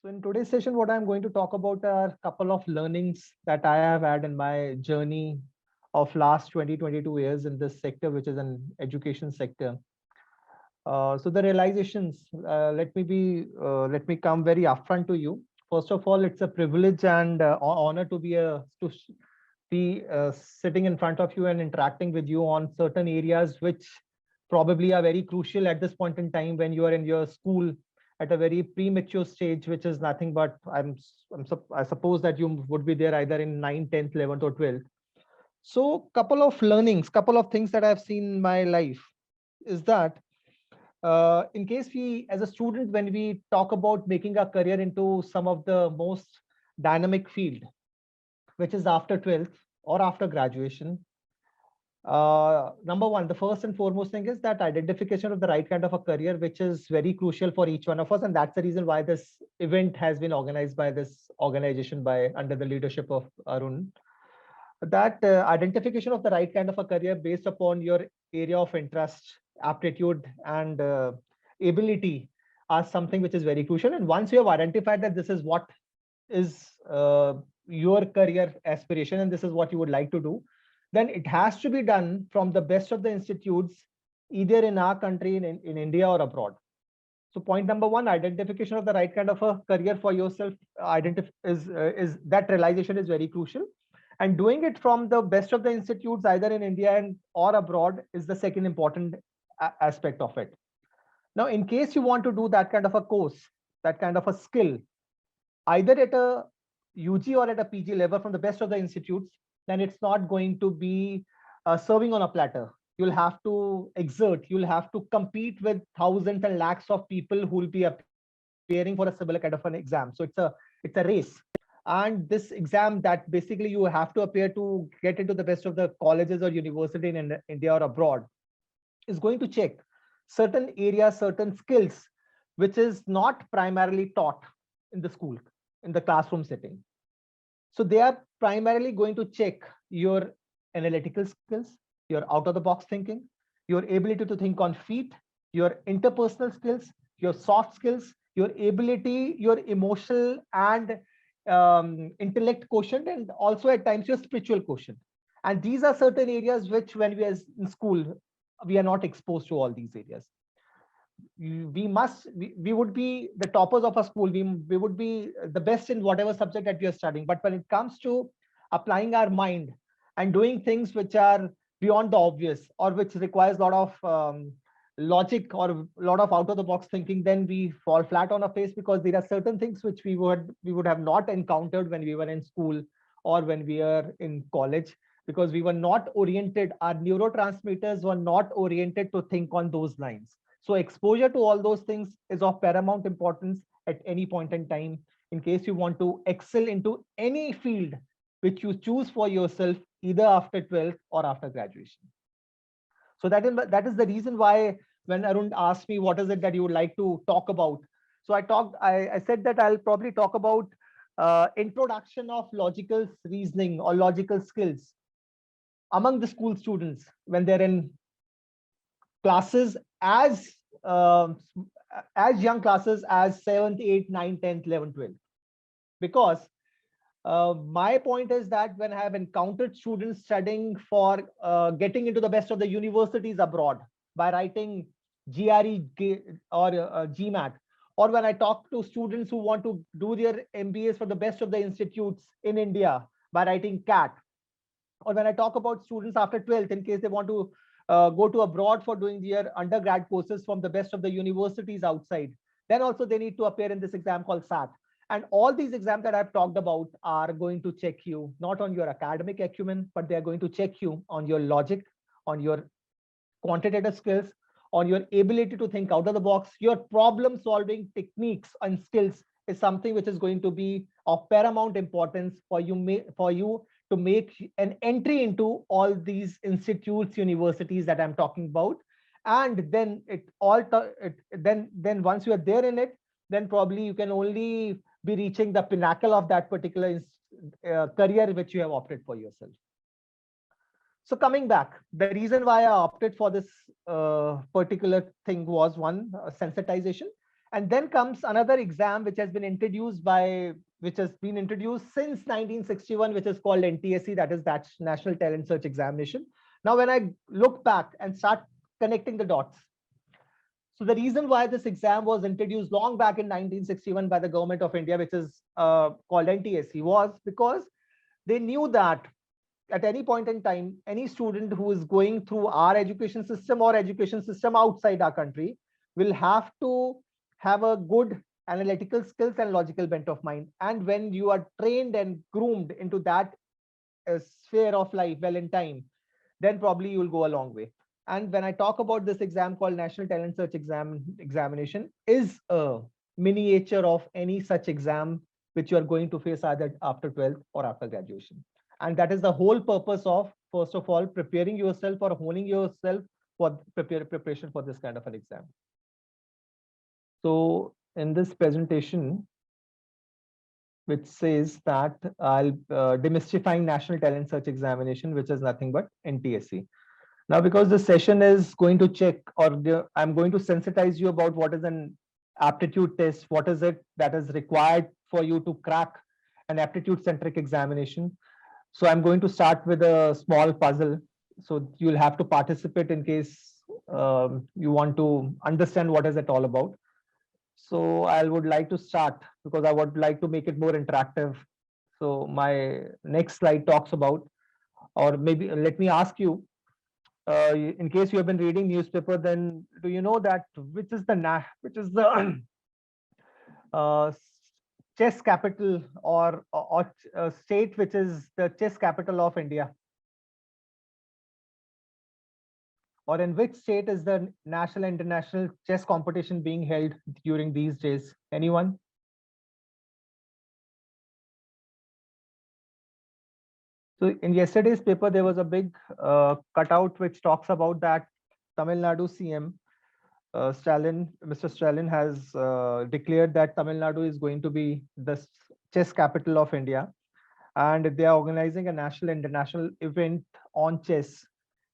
So in today's session, what I'm going to talk about are a couple of learnings that I have had in my journey of last 22 years in this sector, which is an education sector. So the realizations, let me come very upfront to you. First of all, it's a privilege and honor to be sitting in front of you and interacting with you on certain areas which probably are very crucial at this point in time when you are in your school at a very premature stage, which is nothing but I suppose that you would be there either in 9th, 10th, 11th, or 12th. So couple of learnings, couple of things that I've seen in my life is that in case we, as a student, when we talk about making a career into some of the most dynamic field, which is after 12th or after graduation, number one, the first and foremost thing is that identification of the right kind of a career, which is very crucial for each one of us. And that's the reason why this event has been organized by this organization by under the leadership of Arun. That identification of the right kind of a career based upon your area of interest, aptitude, and ability are something which is very crucial. And once you have identified that this is what is your career aspiration and this is what you would like to do, then it has to be done from the best of the institutes, either in our country, in India, or abroad. So point number one, identification of the right kind of a career for yourself is that realization is very crucial. And doing it from the best of the institutes, either in India and or abroad, is the second important aspect of it. Now, in case you want to do that kind of a course, that kind of a skill, either at a UG or at a PG level from the best of the institutes, then it's not going to be serving on a platter. You'll have to exert, you'll have to compete with thousands and lakhs of people who will be appearing for a similar kind of an exam. So it's a race. And this exam that basically you have to appear to get into the best of the colleges or university in India or abroad is going to check certain areas, certain skills, which is not primarily taught in the school, in the classroom setting. So they are primarily going to check your analytical skills, your out of the box thinking, your ability to think on feet, your interpersonal skills, your soft skills, your ability, your emotional and intellect quotient, and also at times your spiritual quotient. And these are certain areas which, when we are in school, we are not exposed to all these areas. We would be the toppers of a school, we would be the best in whatever subject that we are studying, but when it comes to applying our mind and doing things which are beyond the obvious or which requires a lot of logic or a lot of out of the box thinking, then we fall flat on our face, because there are certain things which we would have not encountered when we were in school or when we are in college, because we were not oriented, our neurotransmitters were not oriented to think on those lines. So exposure to all those things is of paramount importance at any point in time, in case you want to excel into any field which you choose for yourself, either after 12th or after graduation. So that is the reason why when Arun asked me what is it that you would like to talk about, so I said that I'll probably talk about introduction of logical reasoning or logical skills among the school students when they're in classes uh, as young classes as 7th, 8th, 9th, 10th, 11th, 12th. Because my point is that when I have encountered students studying for getting into the best of the universities abroad by writing GRE or GMAT, or when I talk to students who want to do their MBAs for the best of the institutes in India by writing CAT, or when I talk about students after 12th, in case they want to go to abroad for doing their undergrad courses from the best of the universities outside, then also they need to appear in this exam called SAT. And all these exams that I've talked about are going to check you not on your academic acumen, but they're going to check you on your logic, on your quantitative skills, on your ability to think out of the box. Your problem solving techniques and skills is something which is going to be of paramount importance for you to make an entry into all these institutes, universities that I'm talking about. And then then once you are there in it, then probably you can only be reaching the pinnacle of that particular career which you have opted for yourself. So coming back, the reason why I opted for this particular thing was one, sensitization, And then comes another exam which has been introduced since 1961, which is called NTSE, that is that National Talent Search Examination. Now, when I look back and start connecting the dots, so the reason why this exam was introduced long back in 1961 by the government of India, which is called NTSE, was because they knew that at any point in time, any student who is going through our education system or education system outside our country will have to have a good analytical skills and logical bent of mind. And when you are trained and groomed into that sphere of life well in time, then probably you will go a long way. And when I talk about this exam called National Talent Search Examination is a miniature of any such exam which you are going to face either after 12th or after graduation. And that is the whole purpose of, first of all, preparing yourself or honing yourself for preparation for this kind of an exam. So in this presentation, which says that I'll demystifying National Talent Search Examination, which is nothing but NTSE. Now, because this session is going to check, or I'm going to sensitize you about what is an aptitude test, what is it that is required for you to crack an aptitude centric examination. So I'm going to start with a small puzzle. So you'll have to participate in case you want to understand what is it all about. So I would like to start because I would like to make it more interactive. So my next slide talks about, or maybe let me ask you, in case you have been reading newspaper, then do you know that which is the chess capital or state which is the chess capital of India? Or in which state is the national and international chess competition being held during these days? Anyone? So in yesterday's paper, there was a big cutout which talks about that Tamil Nadu CM Mr. Stalin has declared that Tamil Nadu is going to be the chess capital of India, and they are organizing a national international event on chess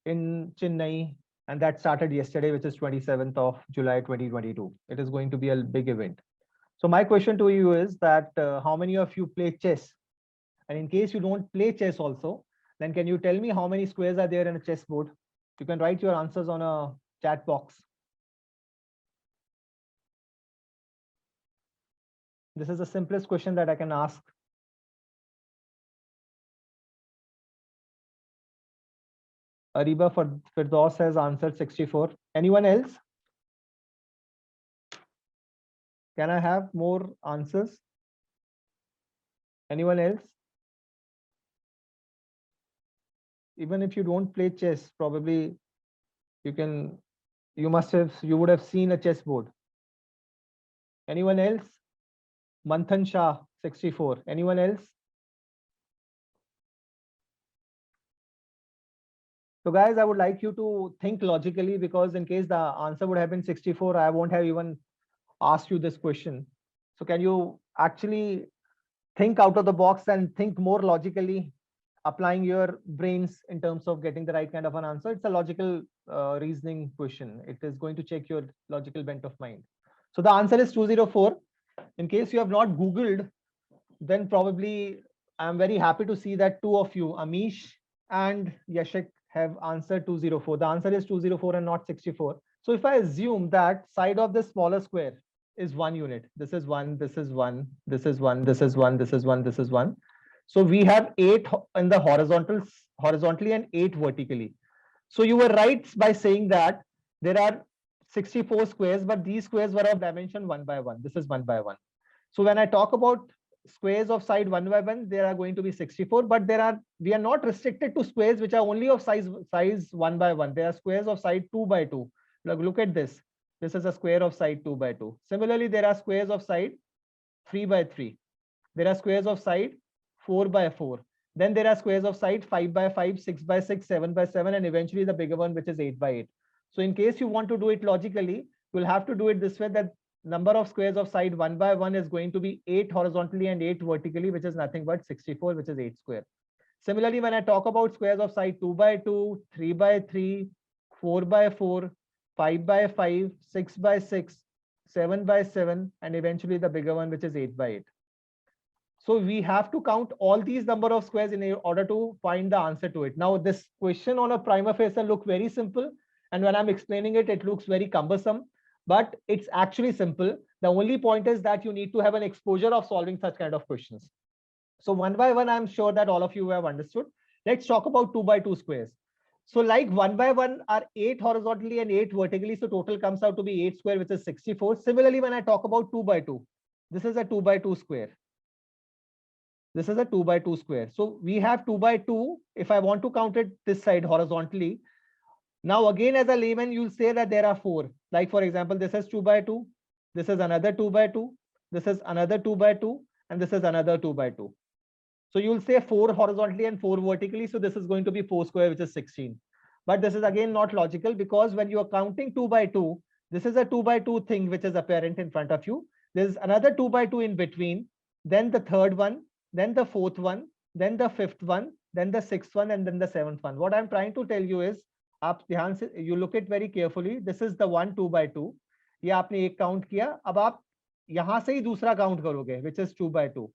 in Chennai, and that started yesterday, which is 27th of July 2022. It is going to be a big event. So my question to you is that how many of you play chess? And in case you don't play chess also, then can you tell me how many squares are there in a chessboard? You can write your answers on a chat box. This is the simplest question that I can ask. Ariba for Firdaus has answered 64. Anyone else? Can I have more answers? Anyone else? Even if you don't play chess, probably you would have seen a chessboard. Anyone else? Manthan Shah, 64. Anyone else? So guys, I would like you to think logically, because in case the answer would have been 64, I won't have even asked you this question. So can you actually think out of the box and think more logically, applying your brains in terms of getting the right kind of an answer? It's a logical reasoning question. It is going to check your logical bent of mind. So the answer is 204. In case you have not Googled, then probably I'm very happy to see that two of you, Amish and Yashik, have answered 204. The answer is 204 and not 64. So if I assume that side of the smaller square is 1 unit, this is 1, this is 1, this is 1, this is 1, this is 1, this is 1. So we have 8 in the horizontally and 8 vertically. So you were right by saying that there are 64 squares, but these squares were of dimension 1 by 1. This is 1 by 1. So when I talk about squares of side 1 by 1, there are going to be 64, but we are not restricted to squares which are only of size 1 by 1. There are squares of side 2 by 2. Look at this. This is a square of side 2 by 2. Similarly, there are squares of side 3 by 3. There are squares of side 4 by 4. Then there are squares of side 5 by 5, 6 by 6, 7 by 7, and eventually the bigger one, which is 8 by 8. So in case you want to do it logically, you'll have to do it this way, that number of squares of side 1 by 1 is going to be 8 horizontally and 8 vertically, which is nothing but 64, which is 8 square. Similarly, when I talk about squares of side 2 by 2, 3 by 3, 4 by 4, 5 by 5, 6 by 6, 7 by 7, and eventually the bigger one, which is 8 by 8. So we have to count all these number of squares in order to find the answer to it. Now, this question on a prima facie look very simple. And when I'm explaining it, it looks very cumbersome, but it's actually simple. The only point is that you need to have an exposure of solving such kind of questions. So one by one, I'm sure that all of you have understood. Let's talk about 2 by 2 squares. So like 1 by 1 are 8 horizontally and 8 vertically. So total comes out to be 8 square, which is 64. Similarly, when I talk about 2 by 2, this is a 2 by 2 square. This is a 2 by 2 square. So we have 2 by 2. If I want to count it this side horizontally, now again, as a layman, you'll say that there are 4. Like for example, this is 2 by 2. This is another 2 by 2. This is another 2 by 2. And this is another 2 by 2. So you'll say 4 horizontally and 4 vertically. So this is going to be 4 square, which is 16. But this is again not logical, because when you are counting 2 by 2, this is a 2 by 2 thing which is apparent in front of you. There's another 2 by 2 in between, then the third one, then the fourth one, then the fifth one, then the sixth one, and then the seventh one. What I'm trying to tell you is, you look it very carefully. This is the 1 2 by 2. ये आपने एक count किया. अब आप यहाँ से ही दूसरा count करोगे, which is 2 by 2.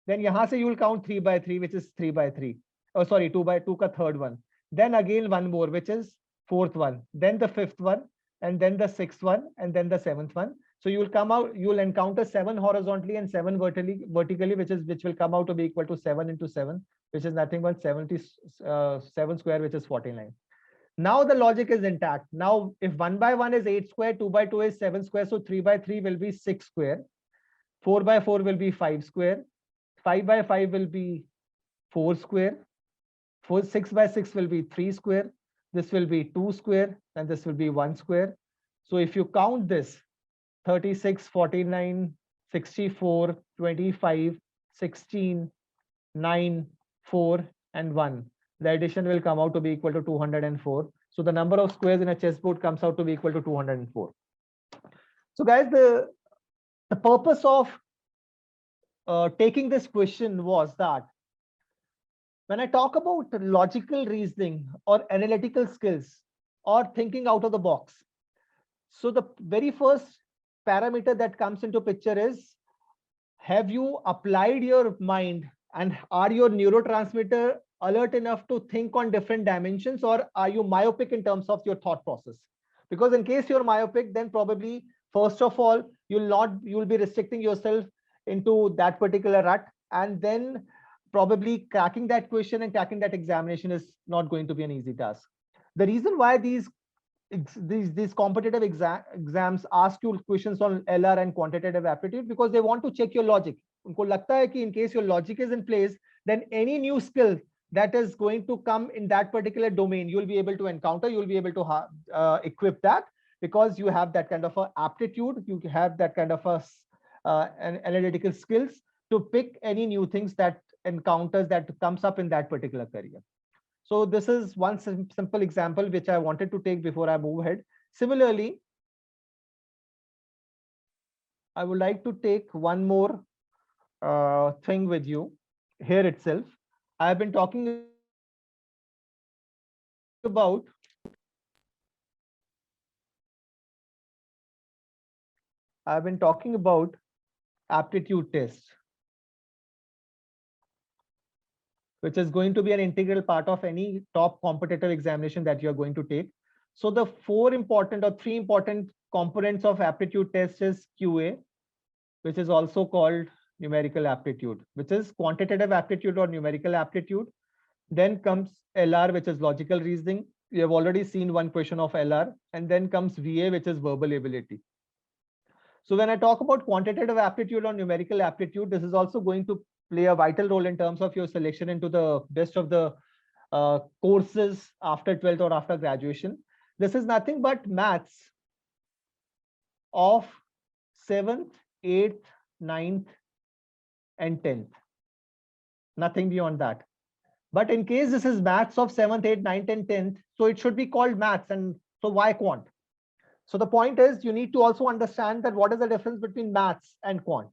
Then यहाँ से you will count 3 by 3, which is 3 by 3. Oh, sorry, 2 by 2 का third one. Then again one more, which is fourth one. Then the fifth one, and then the sixth one, and then the seventh one. So you will come out, you will encounter 7 horizontally and 7 vertically, which will come out to be equal to 7 into 7, which is nothing but 77 square, which is 49. Now the logic is intact. Now, if 1 by 1 is 8 square, 2 by 2 is 7 square, so 3 by 3 will be 6 square, 4 by 4 will be 5 square, 5 by 5 will be 4 square, 6 by 6 will be 3 square, this will be 2 square, and this will be 1 square. So if you count this, 36, 49, 64, 25, 16, 9, 4, and 1. The addition will come out to be equal to 204. So the number of squares in a chessboard comes out to be equal to 204. So guys, the purpose of taking this question was that when I talk about logical reasoning or analytical skills or thinking out of the box, so the very first parameter that comes into picture is, have you applied your mind and are your neurotransmitter alert enough to think on different dimensions, or are you myopic in terms of your thought process? Because in case you're myopic, then probably first of all, you'll be restricting yourself into that particular rut, and then probably cracking that question and cracking that examination is not going to be an easy task. The reason why these competitive exams ask you questions on LR and quantitative aptitude, because they want to check your logic. उनको लगता है कि in case your logic is in place, then any new skill that is going to come in that particular domain, you'll be able to encounter, you'll be able to equip that, because you have that kind of a aptitude, you have that kind of an analytical skills to pick any new things that encounters that comes up in that particular career. So this is one simple example which I wanted to take before I move ahead. Similarly, I would like to take one more thing with you here itself. I have been talking about aptitude test, which is going to be an integral part of any top competitive examination that you are going to take. So the 3 important components of aptitude test is QA, which is also called numerical aptitude, which is quantitative aptitude or numerical aptitude. Then comes LR, which is logical reasoning. We have already seen one question of LR. And then comes VA, which is verbal ability. So when I talk about quantitative aptitude or numerical aptitude, this is also going to play a vital role in terms of your selection into the best of the courses after 12th or after graduation. This is nothing but maths of 7th, 8th, 9th, and 10th. Nothing beyond that. But in case this is maths of 7th, 8th, 9th, and 10th, so it should be called maths. And so why quant? So the point is, you need to also understand that what is the difference between maths and quant.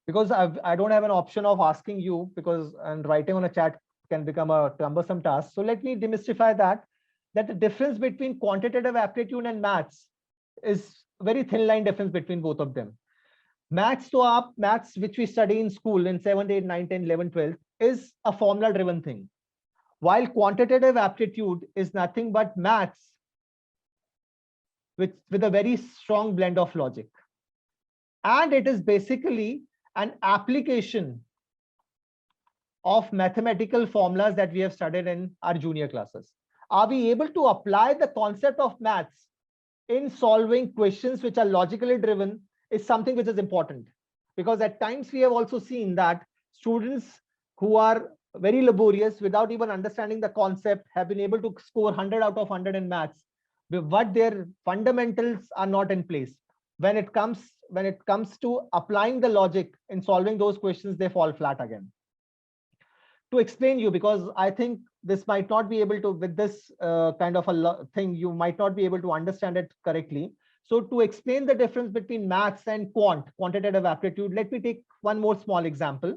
Because I don't have an option of asking you, because and writing on a chat can become a cumbersome task. So let me demystify that the difference between quantitative aptitude and maths is very thin line difference between both of them. Maths to aap, maths which we study in school in 7th, 8th, 9th, 10th, 11th, 12th is a formula driven thing. While quantitative aptitude is nothing but maths with a very strong blend of logic. And it is basically an application of mathematical formulas that we have studied in our junior classes. Are we able to apply the concept of maths in solving questions which are logically driven is something which is important, because at times we have also seen that students who are very laborious without even understanding the concept have been able to score 100 out of 100 in maths, but their fundamentals are not in place. When it comes to applying the logic in solving those questions, they fall flat again. To explain you, because I think this might not be able to, with this kind of a thing, you might not be able to understand it correctly. So to explain the difference between maths and quantitative aptitude, let me take one more small example.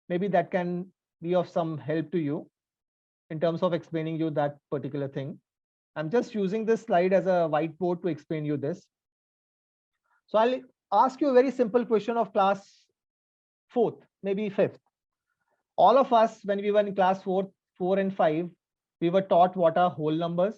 Maybe that can be of some help to you in terms of explaining you that particular thing. I'm just using this slide as a whiteboard to explain you this. So I'll ask you a very simple question of class 4th, maybe 5th. All of us, when we were in class 4 and 5, we were taught what are whole numbers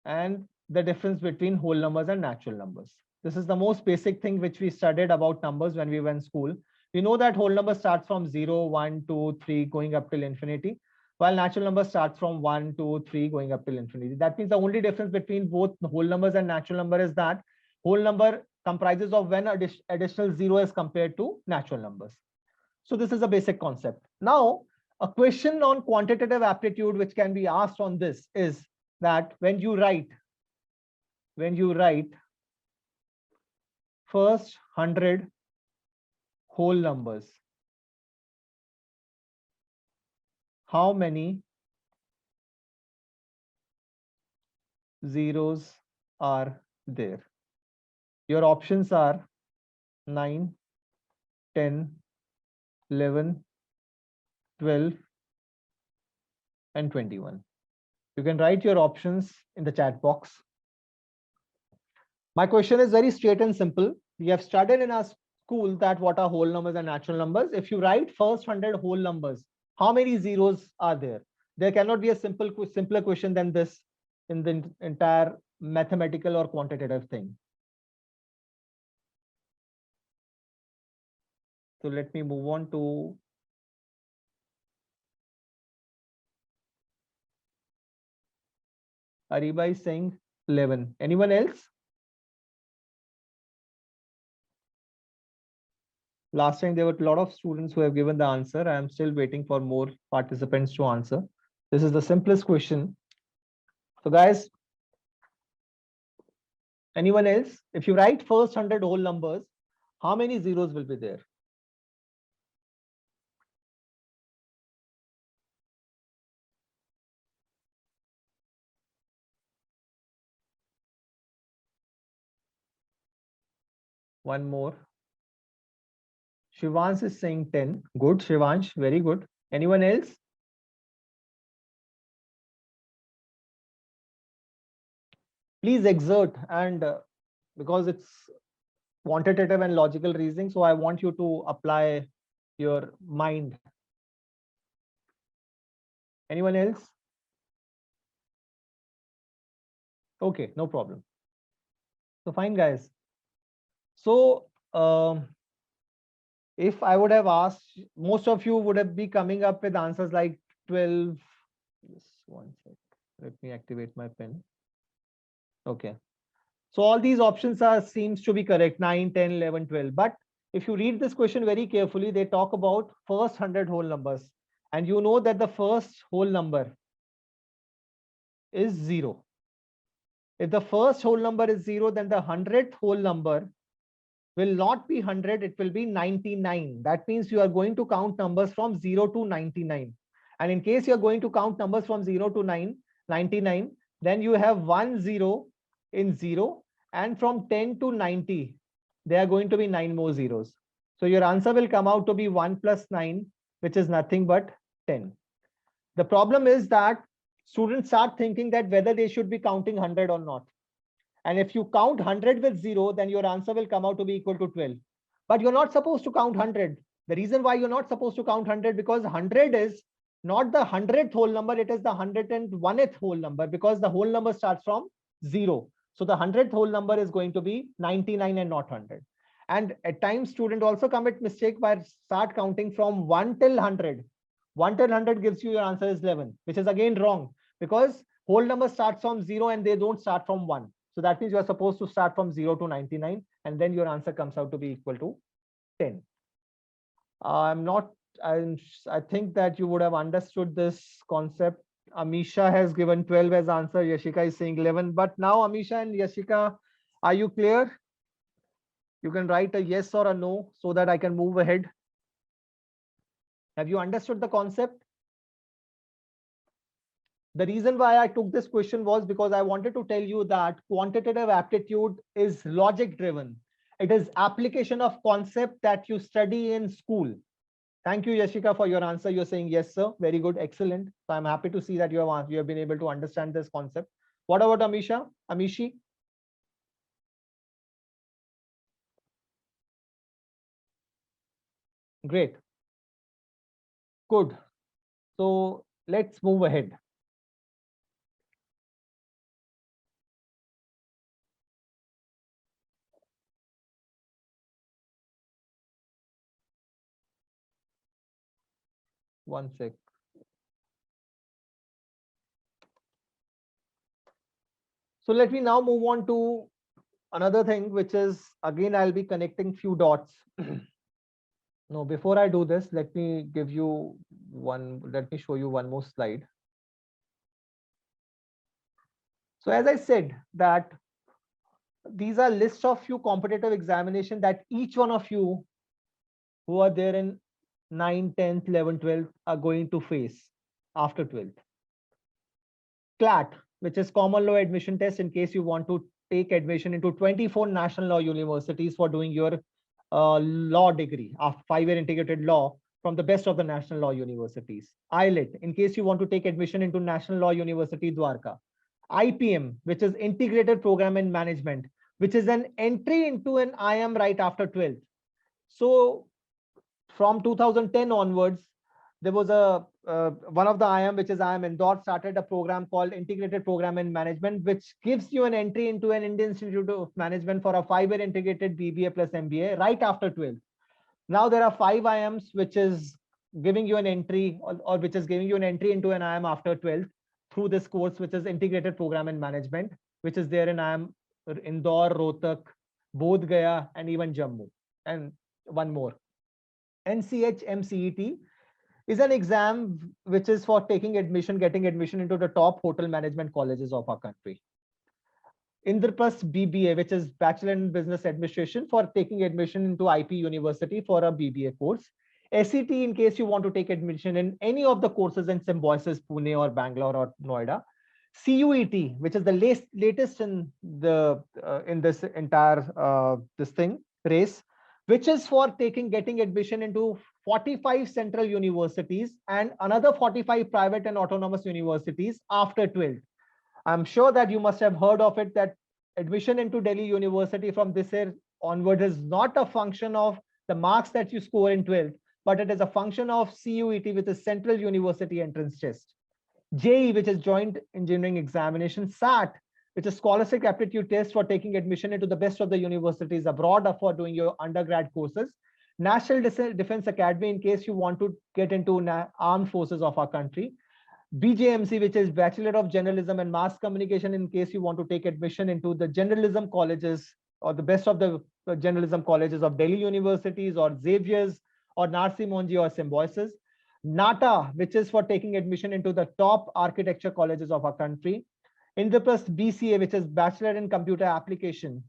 and the difference between whole numbers and natural numbers. This is the most basic thing which we studied about numbers when we were in school. We know that whole number starts from 0, 1, 2, 3, going up till infinity, while natural number starts from 1, 2, 3, going up till infinity. That means the only difference between both whole numbers and natural number is that whole number comprises of when additional 0 is compared to natural numbers. So this is a basic concept. Now, a question on quantitative aptitude which can be asked on this is that when you write first 100 whole numbers, how many zeros are there? Your options are 9, 10, 11, 12, and 21. You can write your options in the chat box. My question is very straight and simple. We have studied in our school that what are whole numbers and natural numbers. If you write first 100 whole numbers, how many zeros are there? There cannot be a simpler question than this in the entire mathematical or quantitative thing. So let me move on to Ariba is saying 11. Anyone else? Last time there were a lot of students who have given the answer. I am still waiting for more participants to answer. This is the simplest question. So guys, anyone else? If you write first 100 whole numbers, how many zeros will be there? One more. Shivansh is saying 10. Good, Shivansh, very good. Anyone else? Please exert, and because it's quantitative and logical reasoning, so I want you to apply your mind. Anyone else? Okay, no problem. So fine, guys. So if I would have asked, most of you would have been coming up with answers like 12. Just one sec. Let me activate my pen. Okay. So all these options seems to be correct, 9, 10, 11, 12. But if you read this question very carefully, they talk about first 100 whole numbers. And you know that the first whole number is 0. If the first whole number is 0, then the 100th whole number will not be 100, it will be 99. That means you are going to count numbers from 0 to 99. And in case you are going to count numbers from 0 to 99, then you have 1 0 in 0, and from 10 to 90, there are going to be 9 more zeros. So your answer will come out to be 1 plus 9, which is nothing but 10. The problem is that students start thinking that whether they should be counting 100 or not. And if you count 100 with 0, then your answer will come out to be equal to 12. But you're not supposed to count 100. The reason why you're not supposed to count 100, because 100 is not the 100th whole number, it is the 101th whole number, because the whole number starts from 0. So the 100th whole number is going to be 99 and not 100. And at times student also commit mistake by start counting from 1 till 100. 1 till 100 gives you your answer is 11, which is again wrong, because whole number starts from 0 and they don't start from 1. So that means you are supposed to start from 0 to 99, and then your answer comes out to be equal to 10. I think that you would have understood this concept. Amisha has given 12 as answer. Yashika is saying 11. But now Amisha and Yashika, are you clear? You can write a yes or a no so that I can move ahead. Have you understood the concept? The reason why I took this question was because I wanted to tell you that quantitative aptitude is logic driven. It is application of concept that you study in school. Thank you, Yashika, for your answer. You're saying yes, sir. Very good. Excellent. So I'm happy to see that you have been able to understand this concept. What about Amisha? Amishi? Great. Good. So let's move ahead. One sec. So let me now move on to another thing, which is, again, I'll be connecting few dots. No, before I do this, let me show you one more slide. So as I said that these are lists of few competitive examination that each one of you who are there in 9, 10th, 11th, 12th are going to face after 12th. CLAT, which is common law admission test, in case you want to take admission into 24 national law universities for doing your law degree of 5-year integrated law from the best of the national law universities. ILET, in case you want to take admission into National Law University Dwarka. IPM, which is Integrated Program in Management, which is an entry into an IM right after 12th. So from 2010 onwards, there was one of the IM, which is IM Indore, started a program called Integrated Program in Management, which gives you an entry into an Indian Institute of Management for a 5-year integrated BBA plus MBA right after 12th. Now there are 5 IMs, which is giving you an entry or which is giving you an entry into an IM after 12th through this course, which is Integrated Program in Management, which is there in IM Indore, Rohtak, Bodh Gaya, and even Jammu, and one more. NCH MCET is an exam which is for getting admission into the top hotel management colleges of our country. Indraprasth BBA, which is Bachelor in Business Administration, for taking admission into IP University for a BBA course. SET, in case you want to take admission in any of the courses in Symbiosis, Pune or Bangalore or Noida. CUET, which is the latest in this entire race, which is for getting admission into 45 central universities and another 45 private and autonomous universities after 12th. I'm sure that you must have heard of it, that admission into Delhi University from this year onwards is not a function of the marks that you score in 12th, but it is a function of CUET, which is Central University Entrance Test. JEE, which is Joint Engineering Examination. SAT, which is Scholastic Aptitude Test for taking admission into the best of the universities abroad or for doing your undergrad courses. National Defense Academy, in case you want to get into armed forces of our country. BJMC, which is Bachelor of Journalism and Mass Communication, in case you want to take admission into the journalism colleges or the best of the journalism colleges of Delhi universities or Xavier's or Narsi Monji or Symbiosis. NATA, which is for taking admission into the top architecture colleges of our country. Indraprasth BCA, which is Bachelor in Computer Application.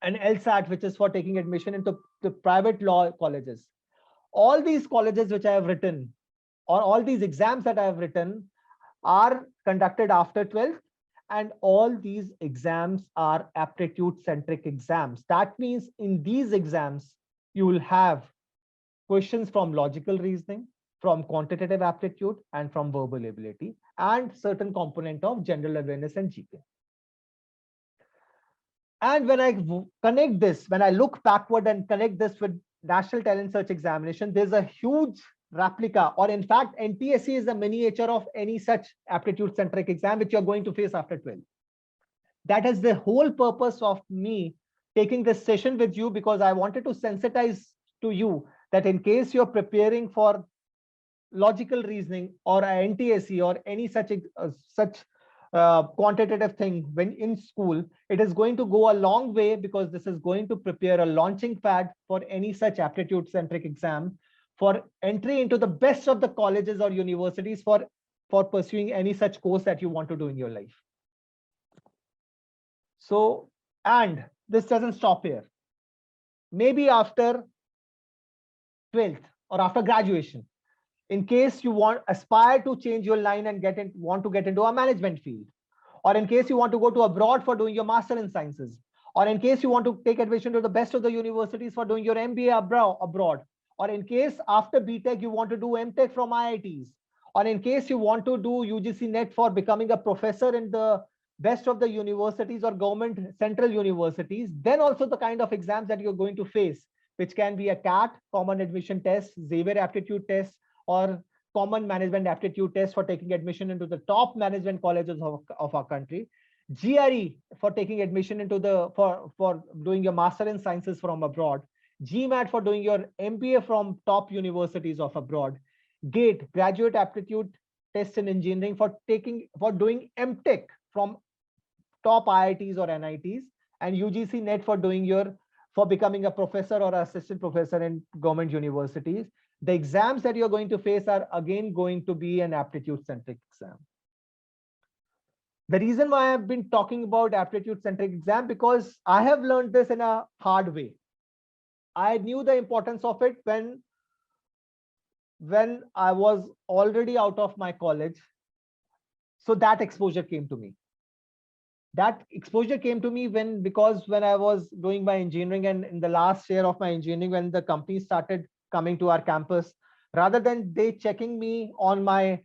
And LSAT, which is for taking admission into the private law colleges. All these colleges which I have written, or all these exams that I have written, are conducted after 12th, and all these exams are aptitude-centric exams. That means in these exams, you will have questions from logical reasoning, from quantitative aptitude, and from verbal ability, and certain component of general awareness and GK. And when I connect this, when I look backward and connect this with National Talent Search Examination, there's a huge replica, or in fact, NTSE is a miniature of any such aptitude centric exam which you're going to face after 12. That is the whole purpose of me taking this session with you, because I wanted to sensitize to you that in case you're preparing for logical reasoning or a NTSE or any such quantitative thing when in school, it is going to go a long way, because this is going to prepare a launching pad for any such aptitude centric exam for entry into the best of the colleges or universities for pursuing any such course that you want to do in your life. So, and this doesn't stop here. Maybe after 12th or after graduation, in case you aspire to change your line and want to get into a management field, or in case you want to go to abroad for doing your master in sciences, or in case you want to take admission to the best of the universities for doing your MBA abroad, or in case after BTech you want to do MTech from IITs, or in case you want to do UGC NET for becoming a professor in the best of the universities or government central universities, then also the kind of exams that you're going to face, which can be a CAT, common admission test, Xavier aptitude test, or common management aptitude test for taking admission into the top management colleges of our country, GRE for taking admission into the for doing your master in sciences from abroad, GMAT for doing your MBA from top universities of abroad, GATE graduate aptitude test in engineering for doing MTech from top IITs or NITs, and UGC NET for becoming a professor or assistant professor in government universities. The exams that you're going to face are again going to be an aptitude centric exam. The reason why I've been talking about aptitude centric exam, because I have learned this in a hard way. I knew the importance of it when I was already out of my college. So that exposure came to me. Because when I was doing my engineering, and in the last year of my engineering, when the company started coming to our campus, rather than they checking me on my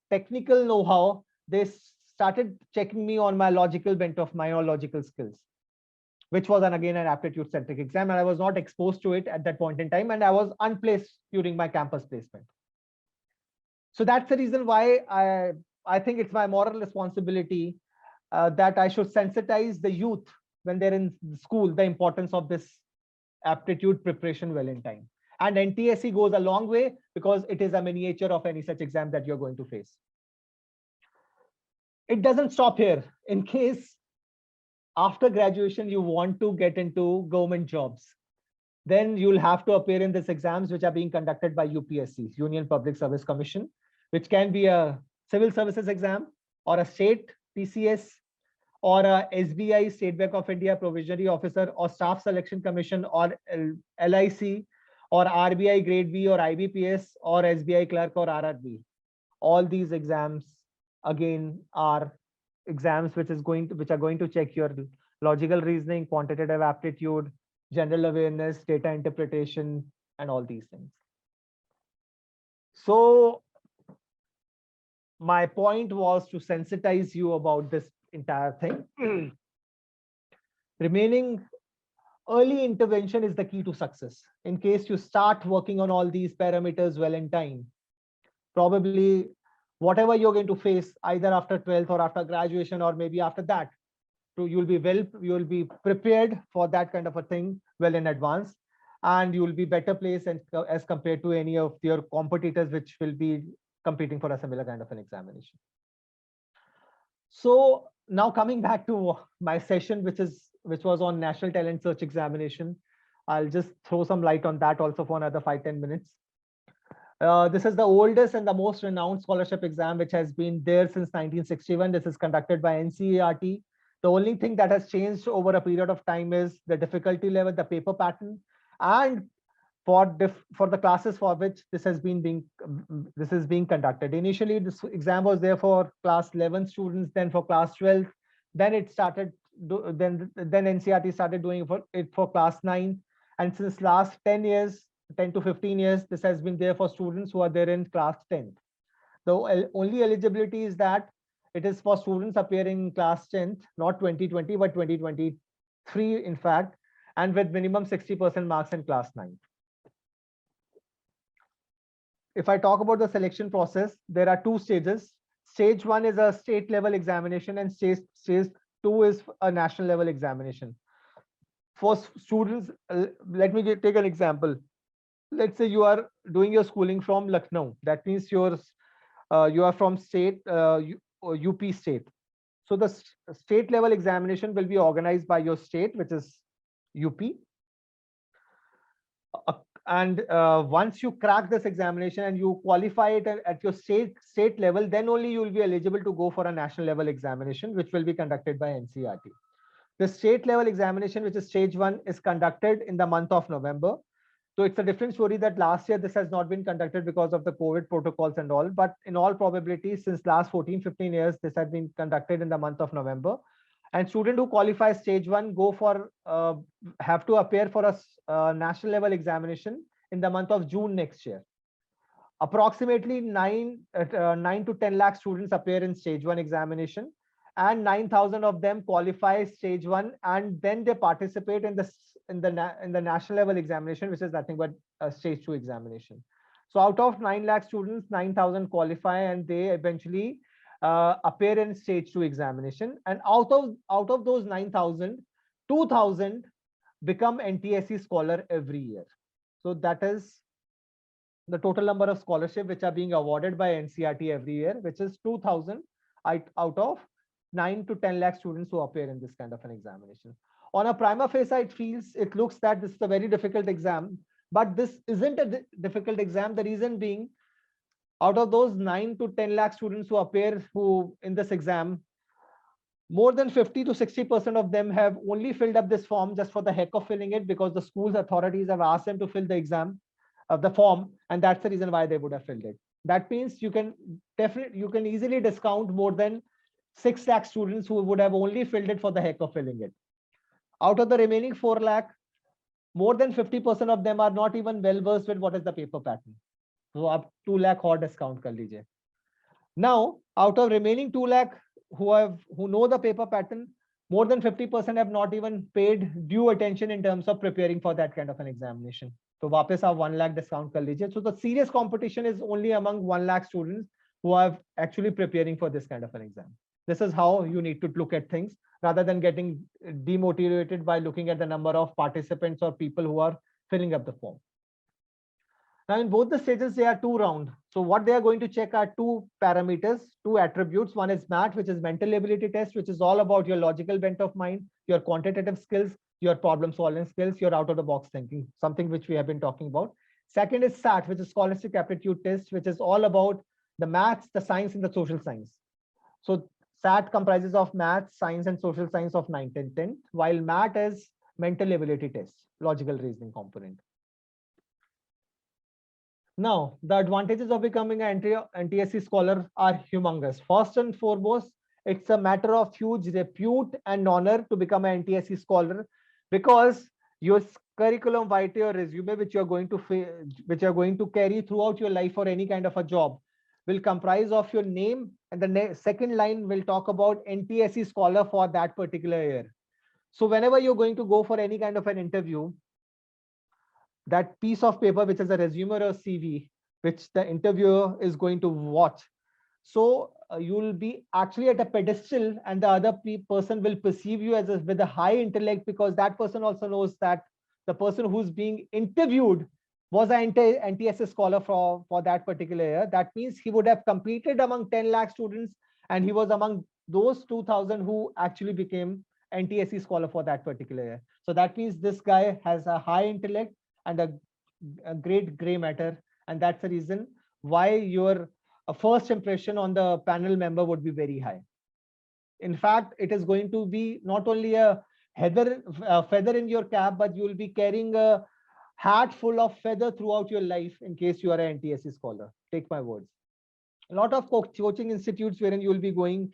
technical know-how, they started checking me on my logical bent of my or logical skills, which was again an aptitude centric exam, and I was not exposed to it at that point in time, and I was unplaced during my campus placement. So that's the reason why I think it's my moral responsibility that I should sensitize the youth when they're in school, the importance of this aptitude preparation well in time. And NTSE goes a long way, because it is a miniature of any such exam that you're going to face. It doesn't stop here. In case after graduation you want to get into government jobs, then you'll have to appear in these exams, which are being conducted by UPSC, Union Public Service Commission, which can be a civil services exam, or a state PCS, or a SBI, State Bank of India Provisionary Officer, or Staff Selection Commission, or LIC, or RBI Grade B, or IBPS, or SBI Clerk, or RRB. All these exams again are exams which are going to check your logical reasoning, quantitative aptitude, general awareness, data interpretation, and all these things. So my point was to sensitize you about this entire thing. Remaining early intervention is the key to success. In case you start working on all these parameters well in time, probably whatever you're going to face either after 12th or after graduation, or maybe after that, so you'll be prepared for that kind of a thing well in advance, and you'll be better placed as compared to any of your competitors which will be competing for a similar kind of an examination. So now coming back to my session, which was on National Talent Search Examination, I'll just throw some light on that also for another 5-10 minutes. This is the oldest and the most renowned scholarship exam, which has been there since 1961. This is conducted by NCERT. The only thing that has changed over a period of time is the difficulty level, the paper pattern, and for the classes for which this is being conducted. Initially, this exam was there for class 11 students, then for class 12, then it started. Then NCERT started doing it for class 9, and since last 10 to 15 years, this has been there for students who are there in class 10. The only eligibility is that It is for students appearing in class 10th, not 2020, but 2023, in fact, and with minimum 60% marks in class 9. If I talk about the selection process, there are two stages. Stage 1 is a state level examination, and stage 2 is a national level examination. For students, let me take an example. Let's say you are doing your schooling from Lucknow. That means you are from state, UP state. So the state level examination will be organized by your state, which is UP. And once you crack this examination and you qualify it at your state level, then only you will be eligible to go for a national level examination, which will be conducted by NCERT. The state level examination, which is stage 1, is conducted in the month of November. So it's a different story that last year this has not been conducted because of the COVID protocols and all, but in all probability, since last 14-15 years, this has been conducted in the month of November. And student who qualify stage 1 have to appear for a national level examination in the month of June next year. Approximately 9 to 10 lakh students appear in stage 1 examination, and 9,000 of them qualify stage 1, and then they participate in the national level examination, which is nothing but a stage 2 examination. So out of 9 lakh students, 9,000 qualify, and they eventually appear in stage 2 examination. And out of those 9,000, 2,000 become NTSE scholar every year. So that is the total number of scholarship which are being awarded by NCERT every year, which is 2,000 out of 9 to 10 lakh students who appear in this kind of an examination. On a prima facie, it looks that this is a very difficult exam, but this isn't a difficult exam. The reason being, out of those 9 to 10 lakh students who appear in this exam, more than 50 to 60% of them have only filled up this form just for the heck of filling it, because the school's authorities have asked them to fill the exam of the form, and that's the reason why they would have filled it. That means you can easily discount more than 6 lakh students who would have only filled it for the heck of filling it. Out of the remaining 4 lakh, more than 50% of them are not even well versed with what is the paper pattern. So up 2 lakh और discount कर लीजिए. Now, out of remaining 2 lakh who know the paper pattern, more than 50% have not even paid due attention in terms of preparing for that kind of an examination. So वापस आप 1 lakh discount कर लीजिए. So the serious competition is only among 1 lakh students who are actually preparing for this kind of an exam. This is how you need to look at things, rather than getting demotivated by looking at the number of participants or people who are filling up the form. Now, in both the stages, there are 2 rounds. So what they are going to check are 2 parameters, 2 attributes. One is MAT, which is mental ability test, which is all about your logical bent of mind, your quantitative skills, your problem solving skills, your out of the box thinking, something which we have been talking about. Second is SAT, which is scholastic aptitude test, which is all about the maths, the science, and the social science. So SAT comprises of maths, science, and social science of 9, 10, 10, while MAT is mental ability test, logical reasoning component. Now, the advantages of becoming an NTSE scholar are humongous. First and foremost, it's a matter of huge repute and honor to become an NTSE scholar, because your curriculum vitae or resume, which you're going to carry throughout your life for any kind of a job, will comprise of your name, and the second line will talk about NTSE scholar for that particular year. So whenever you're going to go for any kind of an interview, that piece of paper, which is a resume or a CV, which the interviewer is going to watch, so you will be actually at a pedestal, and the other person will perceive you as with a high intellect, because that person also knows that the person who's being interviewed was an NTSE scholar for that particular year. That means he would have competed among 10 lakh students, and he was among those 2,000 who actually became NTSE scholar for that particular year. So that means this guy has a high intellect and a great gray matter, and that's the reason why your first impression on the panel member would be very high. In fact, it is going to be not only a feather in your cap, but you will be carrying a hat full of feather throughout your life in case you are an NTSE scholar. Take my words. A lot of coaching institutes wherein you will be going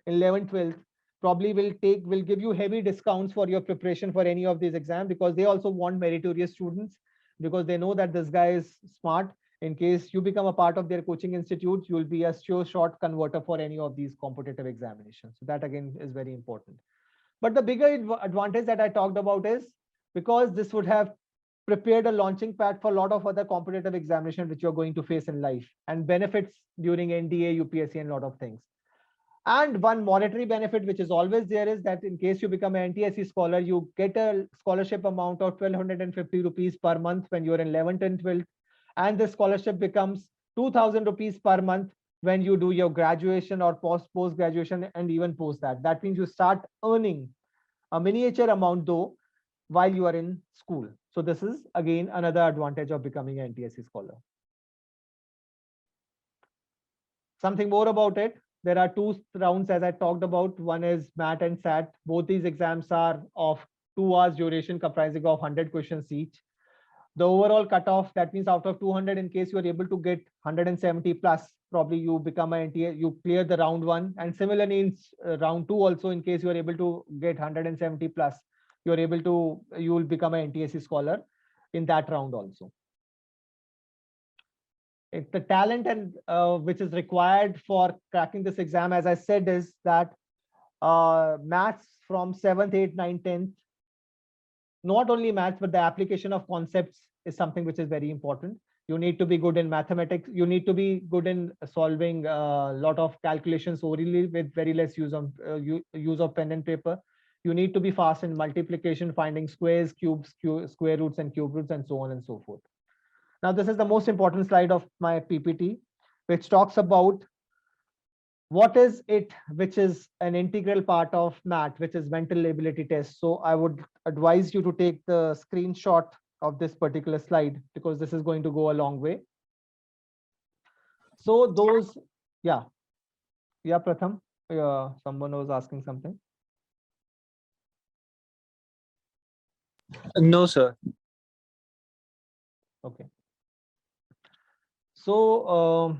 in 11th, 12th probably will give you heavy discounts for your preparation for any of these exams, because they also want meritorious students, because they know that this guy is smart In case you become a part of their coaching institute, you'll be a sure shot converter for any of these competitive examinations. So that again is very important. But the bigger advantage that I talked about is because this would have prepared a launching pad for a lot of other competitive examinations which you're going to face in life, and benefits during NDA, UPSC, and a lot of things. And one monetary benefit which is always there is that in case you become an NTSE scholar, you get a scholarship amount of 1,250 rupees per month when you're in 11th and 12th. And the scholarship becomes 2,000 rupees per month when you do your graduation or post graduation, and even post that. That means you start earning a miniature amount though while you are in school. So this is again another advantage of becoming an NTSE scholar. Something more about it. There are two rounds as I talked about. One is MAT and SAT. Both these exams are of 2 hours duration, comprising of 100 questions each. The overall cutoff, that means out of 200, in case you are able to get 170 plus, probably you become an NTA, you clear the round one. And similarly in round two also, in case you are able to get 170 plus, you will become an NTSE scholar in that round also. If the talent and which is required for cracking this exam, as I said, is that maths from 7th, 8th, 9th, 10th, not only maths, but the application of concepts is something which is very important. You need to be good in mathematics. You need to be good in solving a lot of calculations orally with very less use of pen and paper. You need to be fast in multiplication, finding squares, cubes, square roots, and cube roots, and so on and so forth. Now, this is the most important slide of my PPT, which talks about what is it which is an integral part of MAT, which is mental ability test. So I would advise you to take the screenshot of this particular slide, because this is going to go a long way. So those, yeah, Pratham, someone was asking something. No, sir. Okay. So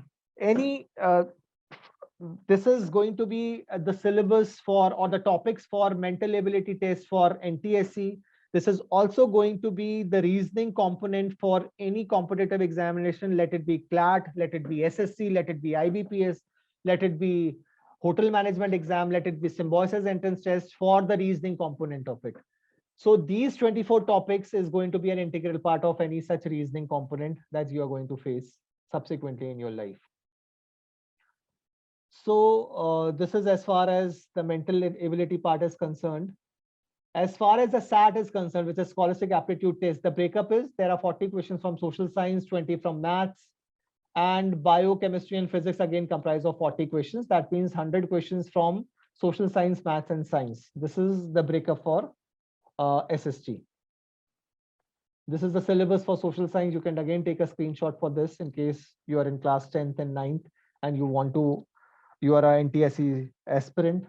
this is going to be the syllabus for, or the topics for mental ability test for NTSE. This is also going to be the reasoning component for any competitive examination, let it be CLAT, let it be SSC, let it be IBPS, let it be hotel management exam, let it be symbiosis entrance test, for the reasoning component of it. So these 24 topics is going to be an integral part of any such reasoning component that you are going to face subsequently in your life. So this is as far as the mental ability part is concerned. As far as the SAT is concerned, which is Scholastic Aptitude Test, the breakup is there are 40 questions from social science, 20 from maths, and biochemistry and physics again comprise of 40 questions. That means 100 questions from social science, maths, and science. This is the breakup for SST. This is the syllabus for social science. You can again take a screenshot for this in case you are in class 10th and 9th and you are an NTSE aspirant.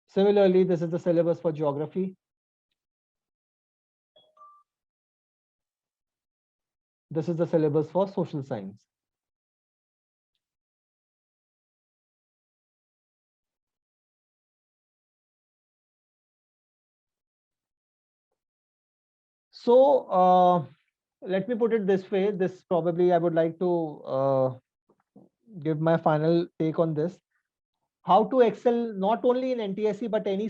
Similarly, this is the syllabus for geography. This is the syllabus for social science. So let me put it this way. This probably I would like to give my final take on this. How to excel not only in NTSE but any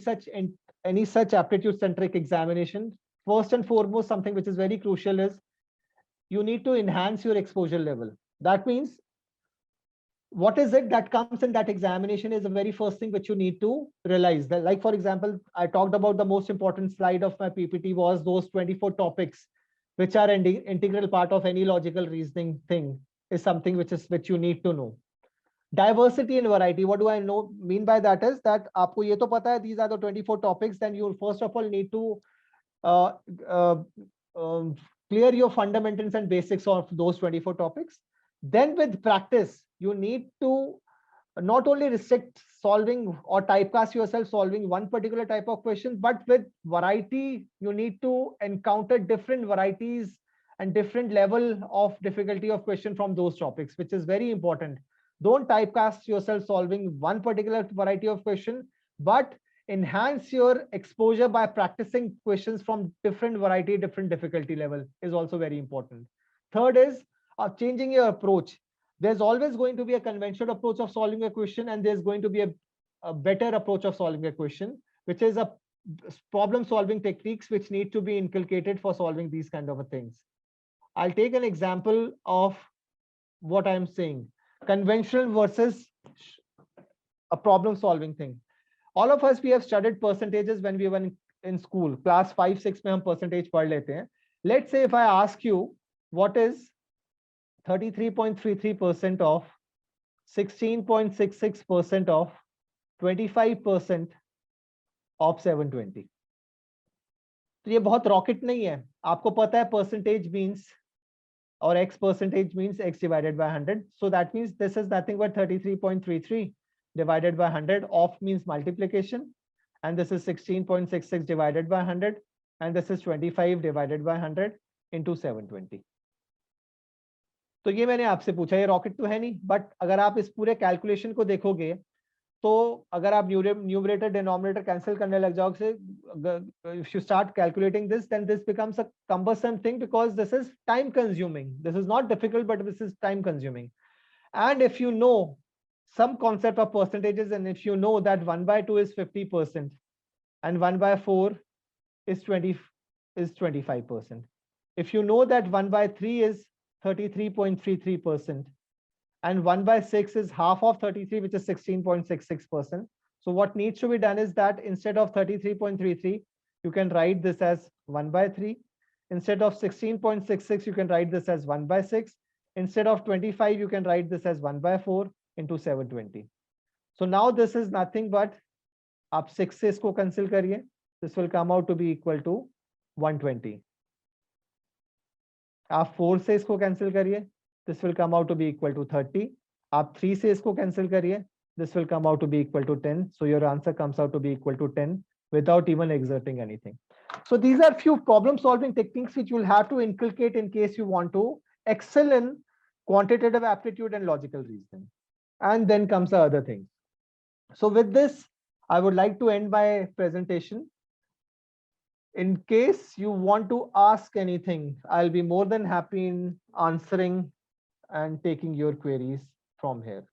such aptitude centric examination. First and foremost, something which is very crucial is you need to enhance your exposure level. That means what is it that comes in that examination is the very first thing which you need to realize. That, like for example, I talked about the most important slide of my PPT was those 24 topics which are an integral part of any logical reasoning thing, is something which you need to know. Diversity and variety, what do I mean by that is that aapko ye to pata hai, these are the 24 topics, then you first of all need to clear your fundamentals and basics of those 24 topics. Then with practice, you need to not only restrict solving or typecast yourself solving one particular type of question, but with variety, you need to encounter different varieties and different level of difficulty of question from those topics, which is very important. Don't typecast yourself solving one particular variety of question, but enhance your exposure by practicing questions from different variety, different difficulty level is also very important. Third is changing your approach. There's always going to be a conventional approach of solving a question, and there's going to be a better approach of solving a question, which is a problem solving techniques which need to be inculcated for solving these kind of things. I'll take an example of what I'm saying. Conventional versus a problem solving thing. All of us, we have studied percentages when we were in school. Class 5-6 में हम percentage पढ़ लेते हैं. Let's say if I ask you what is 33.33% of 16.66% of 25% of 720. तो ये बहुत rocket नहीं है. आपको पता है percentage means or x percentage means x divided by 100. So that means this is nothing but 33.33 divided by 100. Of means multiplication, and this is 16.66 divided by 100, and this is 25 divided by 100 into 720. तो ये मैंने आपसे पूछा, ये rocket तो है नहीं, but अगर आप इस पूरे कैलकुलेशन को देखोगे तो अगर आप न्यूमरेटर डिनोमिनेटर कैंसिल करने लग जाओगे, if you start calculating this, then this becomes a cumbersome thing because this is time consuming. This is not difficult, but this is time consuming. And if you know some concept of percentages, and if you know that 1/2 is 50% and 1/4 is 25%. If you know that 1/3 is 33.33%, and 1/6 is half of 33, which is 16.66%. So what needs to be done is that instead of 33.33, you can write this as 1/3. Instead of 16.66, you can write this as 1/6. Instead of 25, you can write this as 1/4 into 720. So now this is nothing but, आप 6 से इसको cancel करिए, this will come out to be equal to 120. आप 4 से इसको cancel करिए, this will come out to be equal to 30. आप 3 से इसको cancel करिए, this will come out to be equal to 10. So your answer comes out to be equal to 10 without even exerting anything. So these are few problem solving techniques which you will have to inculcate in case you want to excel in quantitative aptitude and logical reasoning. And then comes the other things. So with this, I would like to end my presentation. In case you want to ask anything, I'll be more than happy in answering and taking your queries from here.